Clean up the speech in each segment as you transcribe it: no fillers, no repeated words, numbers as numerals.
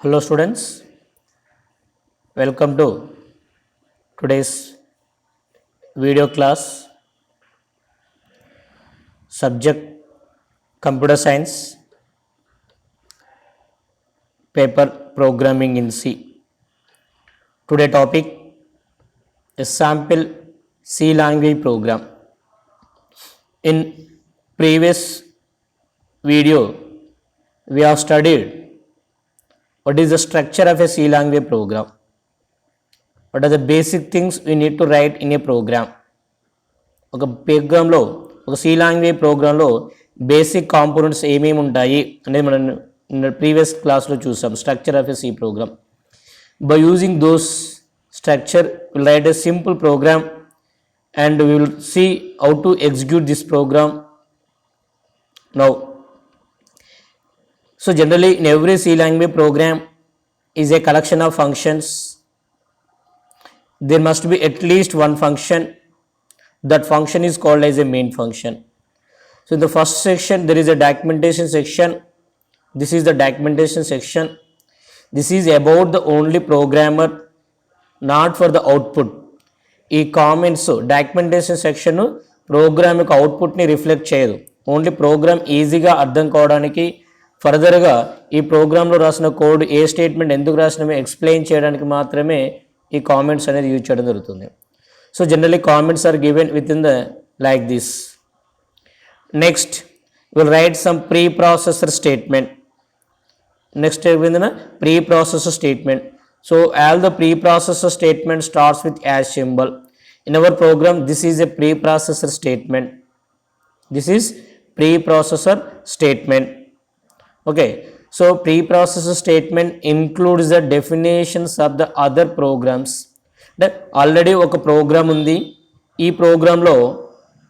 Hello students, welcome to today's video class. Subject Computer Science, paper Programming in C. Today topic a sample C language program. In previous video we have studied what is the structure of a C language program. What are the basic things we need to write in a program? ఒక ప్రోగ్రాంలో ఒక C language ప్రోగ్రాంలో basic components ఏమేమి ఉంటాయి అనేది మనం previous క్లాస్లో చూసాం. Structure of a C program. By using those structure will write a simple program and we will see how to execute this program now. So generally in every C language program is a collection of functions. There must be at least one function. That function is called as a main function. So in the first section there is a documentation section. This is the documentation section. This is about the only programmer, not for the output. ఈ comments documentation section programme యొక్క అవుట్పుట్ని reflect చేయదు. Only programme ఈజీగా అర్థం కావడానికి, ఫర్దర్గా ఈ ప్రోగ్రాంలో రాసిన కోడ్ ఏ స్టేట్మెంట్ ఎందుకు రాసినమో ఎక్స్ప్లెయిన్ చేయడానికి మాత్రమే ఈ కామెంట్స్ అనేది యూజ్ చేయడం జరుగుతుంది. So generally comments are given with in the like this. Next will write some preprocessor statement. Next ఏంటంటే preprocessor statement. So all the preprocessor statement starts with as symbol. In our program this is a preprocessor statement. This is preprocessor statement. Okay, so pre-processor statement includes the definitions of the other programs. That already oka program undi, ee program lo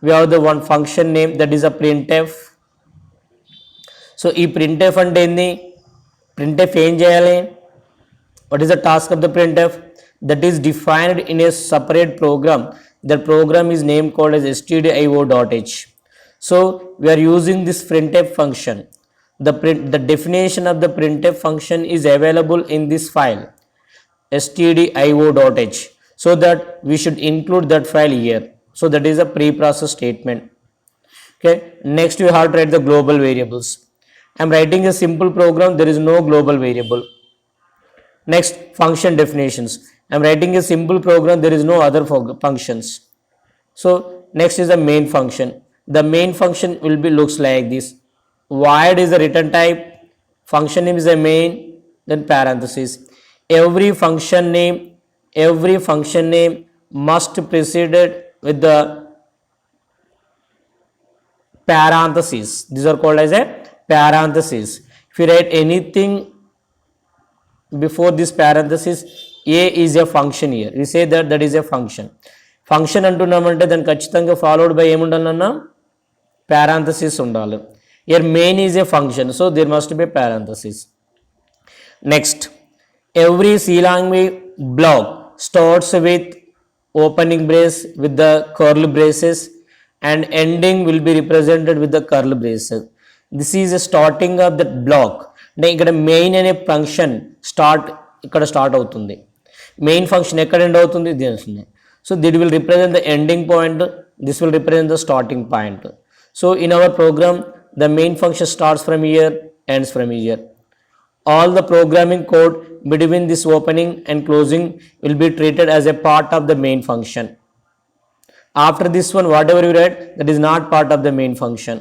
we have the one function name, that is a printf. So ee printf ante endi, printf em cheyali, what is the task of the printf? That is defined in a separate program. That program is named called as stdio.h. So we are using this printf function. The definition of the printf function is available in this file stdio.h, so that we should include that file here. So that is a pre-process statement. Okay, next we have to write the global variables. I am writing a simple program, there is no global variable. Next, function definitions. I am writing a simple program, there is no other functions. So next is the main function. The main function will be looks like this. Void is the return type, function name is a main, then parenthesis. Every function name must preceded with the parenthesis. These are called as a parenthesis. If you write anything before this parenthesis, a is a function here. We say that is a function. Function అంటున్నామంటే దాన్ని ఖచ్చితంగా followed by ఏముండాలన్నా parenthesis ఉండాలి. Here main is a function, so there must be parenthesis. Next, every C language block starts with opening brace with the curly braces and ending will be represented with the curly braces. This is a starting of that block. ఇక్కడ main అనే function ఇక్కడ start అవుతుంది. Main function ఎక్కడ end అవుతుంది దీని. So that will represent the ending point, this will represent the starting point. So in our program the main function starts from here, ends from here. All the programming code between this opening and closing will be treated as a part of the main function. After this one, whatever you write, that is not part of the main function.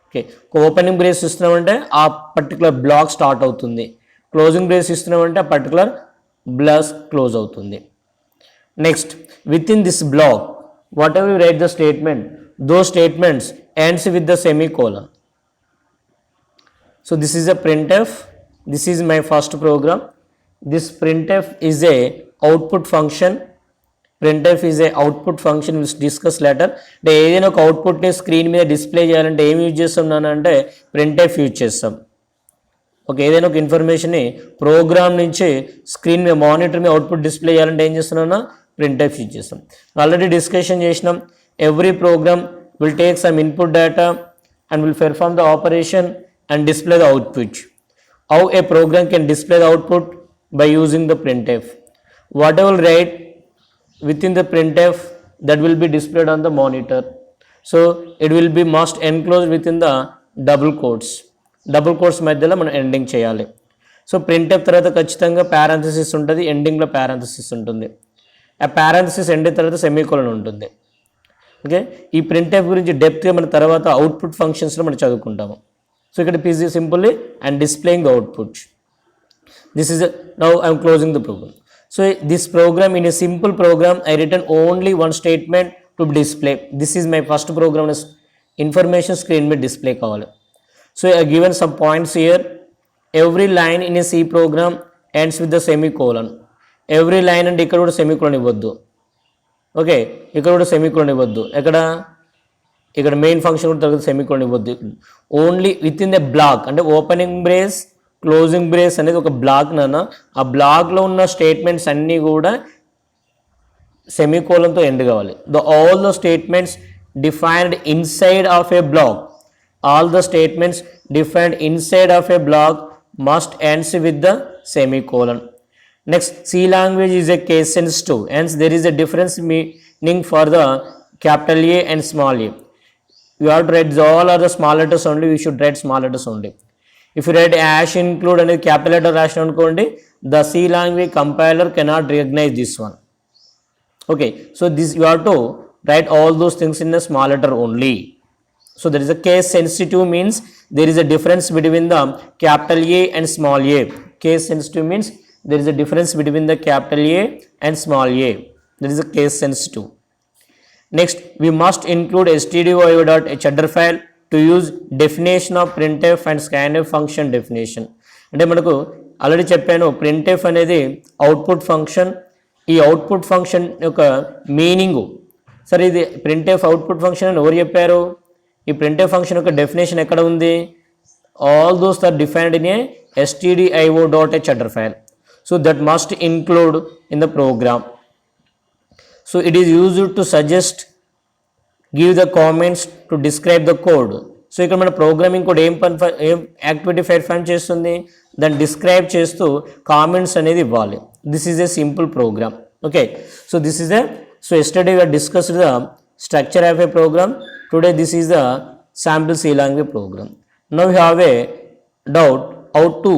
Okay, opening brace ఇస్తున్నామంటే ఆ particular block start అవుతుంది. Closing brace ఇస్తున్నామంటే ఆ particular block close అవుతుంది. Next, within this block whatever you write the statement, those statements ends with the semicolon. So this is a printf. This is my first program. This printf is a output function. Printf is a output function, we will discuss later. అంటే ఏదైనా ఒక అవుట్పుట్ని screen మీద display చేయాలంటే ఏం use చేస్తాం అంటే printf use చేస్తాం. Okay, ఏదైనా ఒక ఇన్ఫర్మేషన్ని ప్రోగ్రామ్ నుంచి స్క్రీన్ మీద మానిటర్ మీద అవుట్పుట్ డిస్ప్లే చేయాలంటే ఏం చేస్తున్నాం, printf యూజ్ చేస్తాం. ఆల్రెడీ డిస్కషన్ చేసినాం. Every program will take some input data and will perform the operation and display the output. how a program can display the output by using the printf. Whatever write within the printf, that will be displayed on the monitor. So it will be must enclosed within the double quotes మధ్యలో మనం ending చేయాలి. So printf తర్వాత ఖచ్చితంగా parenthesis ఉంటుంది, ఎండింగ్లో parenthesis ఉంటుంది. ఆ parenthesis ఎండిన తర్వాత సెమీకోలన్ ఉంటుంది. ఓకే, ఈ ప్రింట్ఎఫ్ గురించి డెప్త్గా మన తర్వాత అవుట్పుట్ ఫంక్షన్స్లో మనం చదువుకుంటాము. సో ఇక్కడ PG simply and displaying the output. This is now I am closing the program. So this program, in a simple program, I written only one statement to display. This is my first program. Information screen में display కావాలి. So I have given some points here. Every line in a C program ends with the semicolon. Every line and ఇక్కడ కూడా semicolon ఇవ్వద్దు. Okay, ఇక్కడ కూడా semicolon ఇవ్వద్దు. ఇక్కడ main function కూడా తర్వాత semicolon ఇవ్వద్దు. Only with in the block, అంటే ఓపెనింగ్ బ్రేస్ క్లోజింగ్ బ్రేస్ అనేది ఒక బ్లాక్ నాన్న. ఆ బ్లాక్లో ఉన్న స్టేట్మెంట్స్ అన్నీ కూడా సెమీకోలన్తో ఎండ్ కావాలి. All the statements defined inside of a block, all the statements defined inside of a block must ends with the semicolon. Next, C language is a case sensitive, hence there is a difference meaning for the capital A and small a. You have to write all are the small letters only, you should write small letters only. If you write hash include అనేది capital letter రాసిన అనుకోండి, the C language compiler cannot recognize this one. Okay, so this you have to write all those things in a small letter only. So there is a case sensitive, means there is a difference between the capital A and small a. Case sensitive means there is a difference between the capital A and small a. There is a case sensitive. Next, we must include stdio.header file to use definition of printf and scanf function definition. అంటే మనకు already చెప్పాను, printf అనేది output function. ఈ output function యొక్క meaning, సరే ఇది printf output function అని ఎవరు చెప్పారు? ఈ printf ఫంక్షన్ యొక్క డెఫినేషన్ ఎక్కడ ఉంది? All those are defined in a stdio.header file. So that must include in the program. So it is used to suggest, give the comments, to describe the code. So ఇక్కడ మన programming code ఏం activity perform చేస్తుంది, దాన్ని describe చేస్తూ comments అనేది ఇవ్వాలి. This is a simple program. Okay, so this is so yesterday we discussed the structure of a program. Today this is the sample C language program. Now you have a doubt how to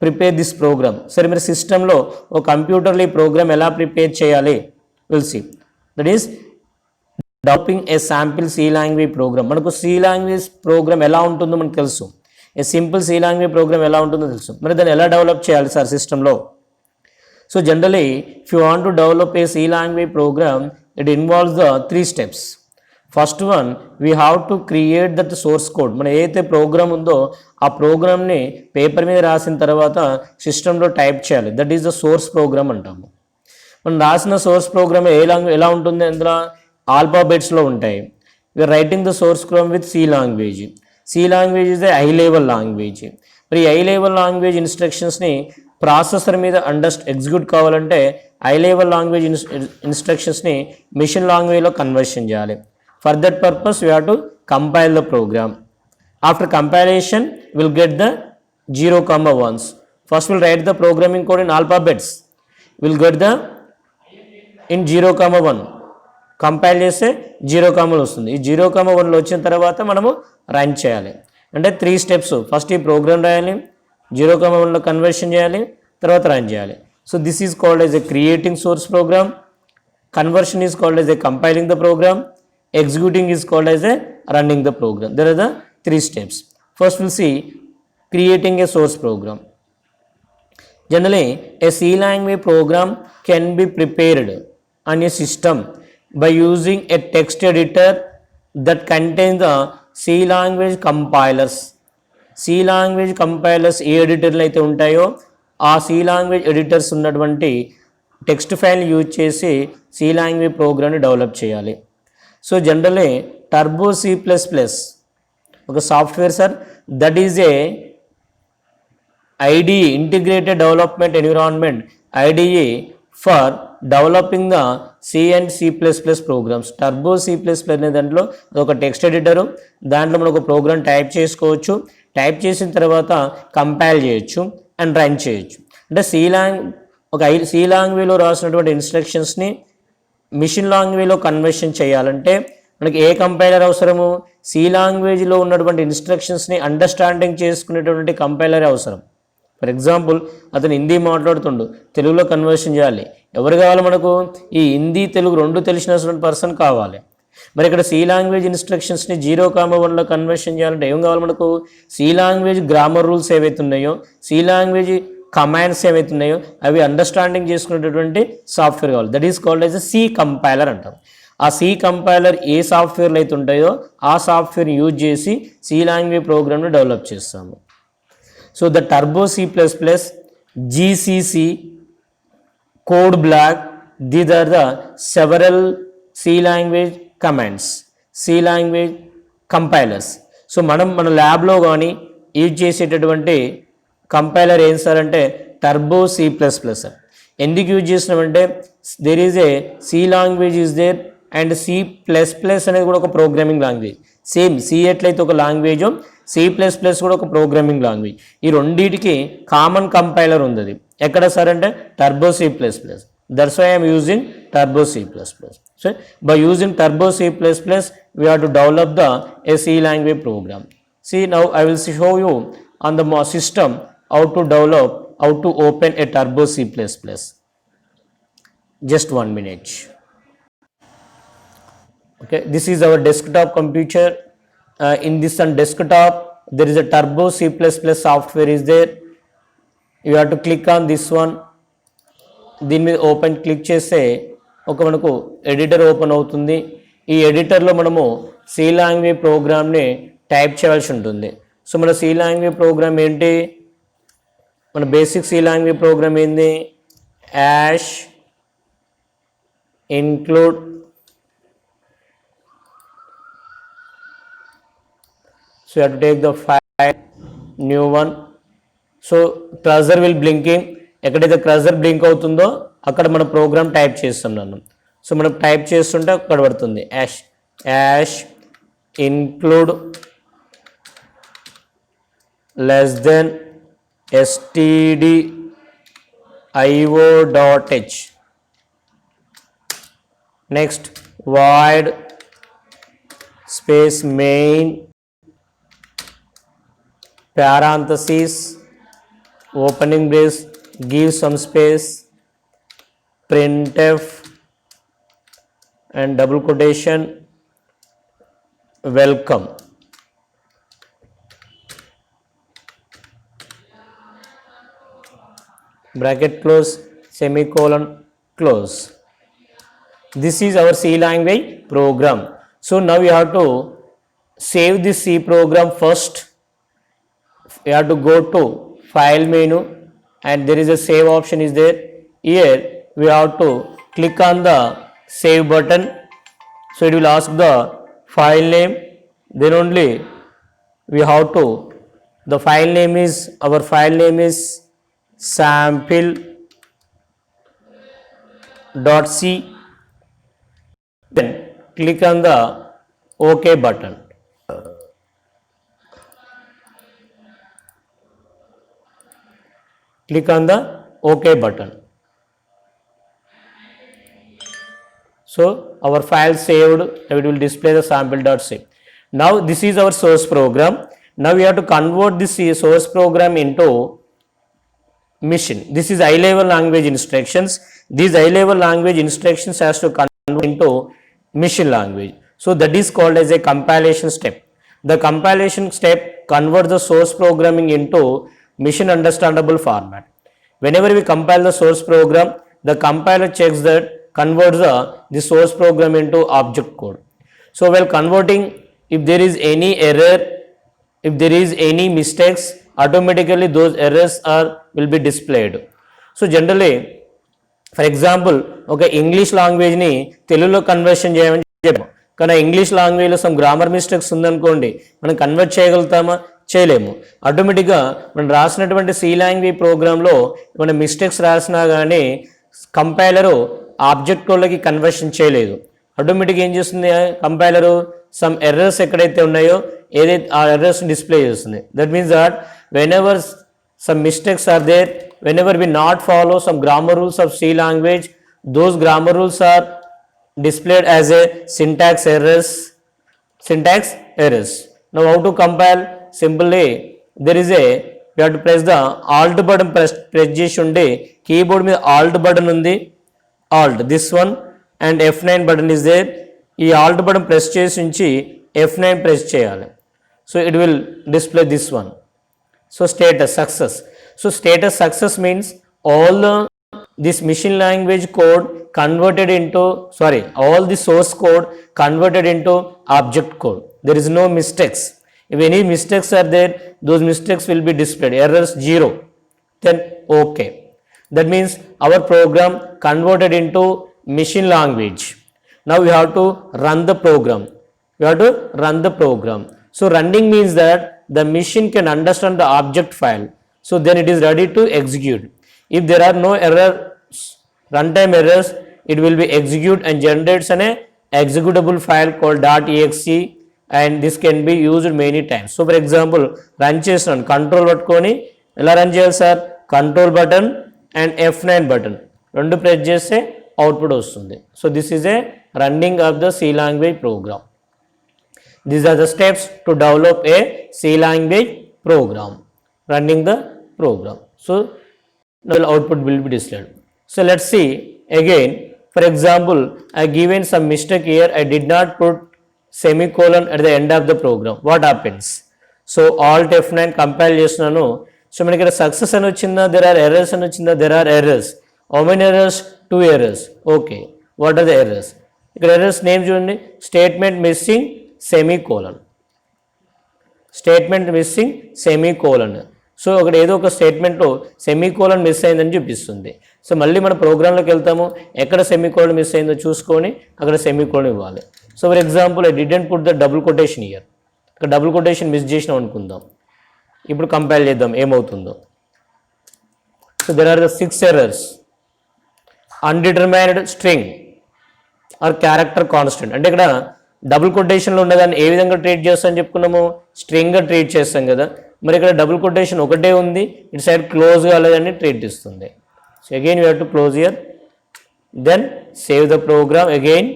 prepare this program. సరే, మీరు సిస్టంలో ఒక కంప్యూటర్లో ఈ programme ఎలా prepare చేయాలి will see. That is developing a sample C language program. మనకు C language program ఎలా ఉంటుందో మనకు తెలుసు, a simple C language program ఎలా ఉంటుందో తెలుసు. మరి దాన్ని ఎలా డెవలప్ చేయాలి సార్ సిస్టంలో? So generally if you want to develop a C language program, it involves the 3 steps. First one, we have to create that source code. మనం ఏదైతే ప్రోగ్రామ్ ఉందో ఆ ప్రోగ్రామ్ని పేపర్ మీద రాసిన తర్వాత సిస్టంలో టైప్ చేయాలి. That is the source program అంటాము. మనం రాసిన సోర్స్ ప్రోగ్రామ్ ఎలా ఉంటుంది? అందులో ఆల్ఫాబెట్స్లో ఉంటాయి. We are writing the source program with C language. C language is a high level language. మరి హై లెవెల్ లాంగ్వేజ్ ఇన్స్ట్రక్షన్స్ని ప్రాసెసర్ మీద ఎగ్జిక్యూట్ కావాలంటే హై లెవెల్ లాంగ్వేజ్ ఇన్స్ట్రక్షన్స్ని మిషన్ లాంగ్వేజ్లో కన్వర్షన్ చేయాలి. For that purpose, we have to compile the program. After compilation, we'll get the 0, 1s. First, we'll write the programming code in alphabets. We'll get the in 0, 1. Compile చేస్తే 0, 1 వస్తుంది. ఈ 0, 1లో వచ్చిన తర్వాత మనము run చేయాలి. అంటే 3 steps. ఫస్ట్ ఈ programme రాయాలి, 0, 1లో కన్వర్షన్ చేయాలి, తర్వాత రన్ చేయాలి. So this is called as a creating source program. Conversion is called as a compiling the program. Executing is called as a running the program. There are the 3 steps. First we'll see creating a source program. Generally, a C language program can be prepared on a system by using a text editor that contains the C language compilers. C language compilers ఏ ఎడిటర్లు అయితే ఉంటాయో ఆ C language editors ఉన్నటువంటి text file use చేసి C language ప్రోగ్రామ్ని develop చేయాలి. So generally Turbo C++ ఒక software sir, that is a IDE, integrated development environment, IDE for developing the C and C++ programs. Turbo C++ అనే దాంట్లో ఒక text editor, దాంట్లో మనం ఒక ప్రోగ్రామ్ టైప్ చేసుకోవచ్చు. టైప్ చేసిన తర్వాత కంపైల్ చేయొచ్చు అండ్ రన్ చేయొచ్చు. అంటే సి లాంగ్వేజ్లో రాసినటువంటి ఇన్స్ట్రక్షన్స్ని మిషన్ లాంగ్వేజ్లో కన్వర్షన్ చేయాలంటే మనకి ఏ కంపైలర్ అవసరము? సి లాంగ్వేజ్లో ఉన్నటువంటి ఇన్స్ట్రక్షన్స్ని అండర్స్టాండింగ్ చేసుకునేటువంటి కంపైలర్ అవసరం. ఫర్ ఎగ్జాంపుల్, అతను హిందీ మాట్లాడుతుండు, తెలుగులో కన్వర్షన్ చేయాలి. ఎవరు కావాలి మనకు? ఈ హిందీ తెలుగు రెండు తెలిసినటువంటి పర్సన్ కావాలి. మరి ఇక్కడ సి లాంగ్వేజ్ ఇన్స్ట్రక్షన్స్ని 0,1లో కన్వర్షన్ చేయాలంటే ఏం కావాలి మనకు? సి లాంగ్వేజ్ గ్రామర్ రూల్స్ ఏవైతే ఉన్నాయో, సి లాంగ్వేజ్ కమాండ్స్ ఏవైతే ఉన్నాయో అవి అండర్స్టాండింగ్ చేసుకునేటటువంటి సాఫ్ట్వేర్ కావాలి. That is called as C compiler అంటాం. ఆ సి కంపైలర్ ఏ సాఫ్ట్వేర్లు అయితే ఉంటాయో ఆ సాఫ్ట్వేర్ యూజ్ చేసి సి లాంగ్వేజ్ ప్రోగ్రామ్ని డెవలప్ చేస్తాము. So the Turbo C++, GCC, Code Black, these are the several C language commands, C language compilers. సో మన ల్యాబ్లో కానీ యూజ్ చేసేటటువంటి కంపైలర్ ఏం సార్ అంటే టర్బో C++. ఎందుకు యూజ్ చేసినామంటే there is a C language is there and C++ అనేది కూడా ఒక ప్రోగ్రామింగ్ లాంగ్వేజ్. సేమ్ సి ఎట్లయితే ఒక లాంగ్వేజో C++ కూడా ఒక ప్రోగ్రామింగ్ లాంగ్వేజ్. ఈ రెండింటికి కామన్ కంపైలర్ ఉంది. ఎక్కడ సార్ అంటే Turbo C++. That's why I'm using Turbo C++. So by using Turbo C++, we have to develop the C language program. See, now I will show you on the system how to open a turbo C++. Just 1 minute. Okay, this is our desktop computer. In this desktop there is a turbo C++ software is there. You have to click on this one. దీని మీద open click చేస్తే ఒక మనకు editor open అవుతుంది. ఈ ఎడిటర్లో మనము C language ప్రోగ్రామ్ని type చేయాల్సి ఉంటుంది. సో మన సి లాంగ్వేజ్ ప్రోగ్రామ్ ఏంటి? మన బేసిక్ సి లాంగ్వేజ్ ప్రోగ్రామ్ ఏంది? Hash include so you have to take the file, new one. So cursor will blinking. ఎక్కడైతే కర్సర్ బ్లింక్ అవుతుందో అక్కడ మన ప్రోగ్రామ్ టైప్ చేస్తున్నాను. సో మనం టైప్ చేస్తుంటే అక్కడ పడుతుంది ash include less than stdio.h. Next, void space main parenthesis opening brace, give some space, printf and double quotation, welcome. Bracket close, semicolon, close. This is our C language program. So now you have to save this C program first. You have to go to file menu and there is a save option is there. Here we have to click on the save button. So it will ask the file name, then only we have to, the file name is, our file name is sample.c. Then click on the OK button. Click on the OK button. So our file saved, it will display the sample.c. Now this is our source program. Now we have to convert this source program into machine. This is high level language instructions. These high level language instructions has to convert into machine language. So that is called as a compilation step. The compilation step converts the source programming into machine understandable format. Whenever we compile the source program, the compiler checks that, converts the source program into object code. So while converting, if there is any error, if there is any mistakes, automatically those errors will be displayed. So generally, for example ఒక English లాంగ్వేజ్ని తెలుగులో conversion చేయమని చెప్పాము, కానీ English లాంగ్వేజ్లో some grammar mistakes ఉందనుకోండి, మనం convert చేయగలుగుతామా? చేయలేము. ఆటోమేటిక్గా మనం రాసినటువంటి సి లాంగ్వేజ్ ప్రోగ్రాంలో మన మిస్టేక్స్ రాసినా కానీ కంపైలరు ఆబ్జెక్ట్ కోడ్లకి కన్వర్షన్ చేయలేదు. ఆటోమేటిక్గా ఏం చేస్తుంది కంపైలరు సమ్ ఎర్రర్స్ ఎక్కడైతే ఉన్నాయో ఏదైతే ఆ ఎర్రర్స్ డిస్ప్లే చేస్తుంది. That means that whenever some mistakes are there, whenever we not follow some grammar rules of C language, those grammar rules are displayed as a syntax errors. Now how to compile? Simply there is a, you have to press the alt button, press చేసి ఉండి keyboard మీద alt button ఉంది, alt this one and F9 button is there. ఈ alt button press చేసి ఉంచి F9 press చేయాలి. So it will display this one. So status success. So status success means all this machine language code converted into, all the source code converted into object code. There is no mistakes. If any mistakes are there, those mistakes will be displayed. Errors 0. Then okay. That means our program converted into machine language. Now we have to run the program. So running means that the machine can understand the object file. So then it is ready to execute. If there are no errors, runtime errors, it will be execute and generates an executable file called .exe, and this can be used many times. So for example, run చేస్తున్నాను, control పట్టుకొని ఎలా run చేయాలి sir? Control button and F9 button రెండు press చేస్తే output వస్తుంది. So this is a running of the C language program. These are the steps to develop a C language program. Running the program. So the output will be displayed. So let's see again. For example, I given some mistake here. I did not put semicolon at the end of the program. What happens? So Alt F9 compile చేస్తున్నాను. So మనకి ఇక్కడ success అని వచ్చిందా, there are errors అని వచ్చిందా, there are errors. How many errors? 2 errors. Okay. What are the errors? ఇక్కడ errors name చూడండి, statement missing semicolon, statement missing semicolon. So అక్కడ ఏదో ఒక స్టేట్మెంట్లో సెమీకోలన్ మిస్ అయిందని చూపిస్తుంది. సో మళ్ళీ మన ప్రోగ్రాంలోకి వెళ్తాము, ఎక్కడ సెమీకోలన్ మిస్ అయిందో చూసుకొని అక్కడ సెమీకోలన్ ఇవ్వాలి. So for example I didn't put the double quotation here, ఇక్కడ డబుల్ కొటేషన్ మిస్ చేసినాం అనుకుందాం. ఇప్పుడు కంపైల్ చేద్దాం ఏమవుతుందో. So there are the 6 errors. Undetermined string or character constant, అంటే ఇక్కడ డబుల్ కొటేషన్లో ఉన్నదాన్ని ఏ విధంగా ట్రీట్ చేస్తామని చెప్పుకున్నాము, స్ట్రింగ్గా ట్రీట్ చేస్తాం కదా. మరి ఇక్కడ డబుల్ కొటేషన్ ఒకటే ఉంది, ఇటు సైడ్ క్లోజ్ కాలేదని ట్రీట్ ఇస్తుంది. So again you have to close year, then save the program. Again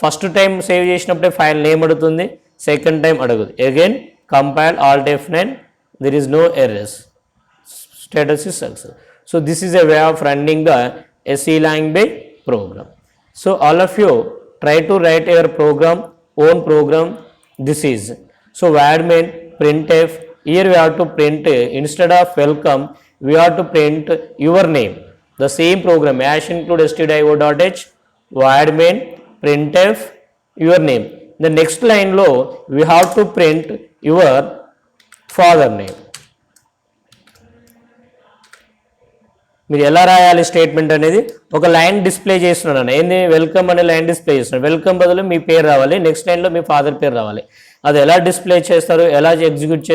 first time save చేసినప్పుడే ఫైల్ నేమ్ అడుగుతుంది, సెకండ్ టైం అడగదు. Again compile Alt F9, there is no errors, status is success. So this is a way of running the C language program. So all of you try to write your own program. This is, so void main printf, here we have to print, instead of welcome we have to print your name, the same program hash include stdio.h, void main printf your name. The next line lo we have to print your father name. మీరు ఎలా రాయాలి statement అనేది ఒక line display చేస్తున్నాను, ఏంది welcome అనే line display చేస్తున్నాను. Welcome బదులు మీ పేరు రావాలి, నెక్స్ట్ లైన్లో మీ ఫాదర్ పేరు రావాలి. అది ఎలా డిస్ప్లే చేస్తారు, ఎలా ఎగ్జిక్యూట్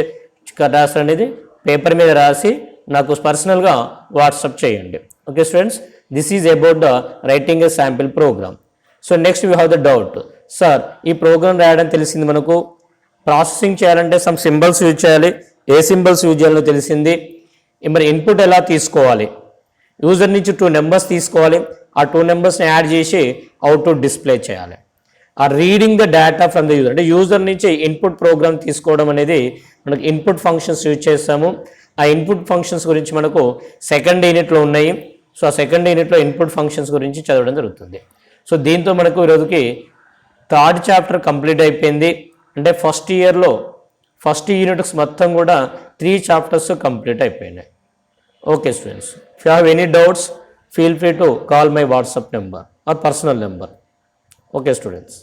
రాస్తారు అనేది పేపర్ మీద రాసి నాకు పర్సనల్గా వాట్సాప్ చేయండి. Okay students, this is about the writing a sample program. So next we have the doubt, sir ఈ ప్రోగ్రామ్ రాయడం తెలిసింది, మనకు ప్రాసెసింగ్ చేయాలంటే సమ్ సింబల్స్ యూజ్ చేయాలి, ఏ సింబల్స్ యూజ్ చేయాలో తెలిసింది. మరి ఇన్పుట్ ఎలా తీసుకోవాలి, యూజర్ నుంచి 2 నెంబర్స్ తీసుకోవాలి, ఆ 2 నెంబర్స్ని యాడ్ చేసి అవుట్పుట్ డిస్ప్లే చేయాలి. ఆ reading the data from the user, అంటే యూజర్ నుంచి ఇన్పుట్ ప్రోగ్రామ్ తీసుకోవడం అనేది మనకు ఇన్పుట్ ఫంక్షన్స్ యూజ్ చేస్తాము. ఆ ఇన్పుట్ ఫంక్షన్స్ గురించి మనకు సెకండ్ యూనిట్లో ఉన్నాయి. సో ఆ సెకండ్ యూనిట్లో ఇన్పుట్ ఫంక్షన్స్ గురించి చదవడం జరుగుతుంది. సో దీంతో మనకు ఈరోజుకి 3rd చాప్టర్ కంప్లీట్ అయిపోయింది. అంటే ఫస్ట్ ఇయర్లో ఫస్ట్ యూనిట్స్ మొత్తం కూడా 3 చాప్టర్స్ కంప్లీట్ అయిపోయినాయి. Okay students, if you have any doubts, feel free to call my WhatsApp number or personal number. Okay students.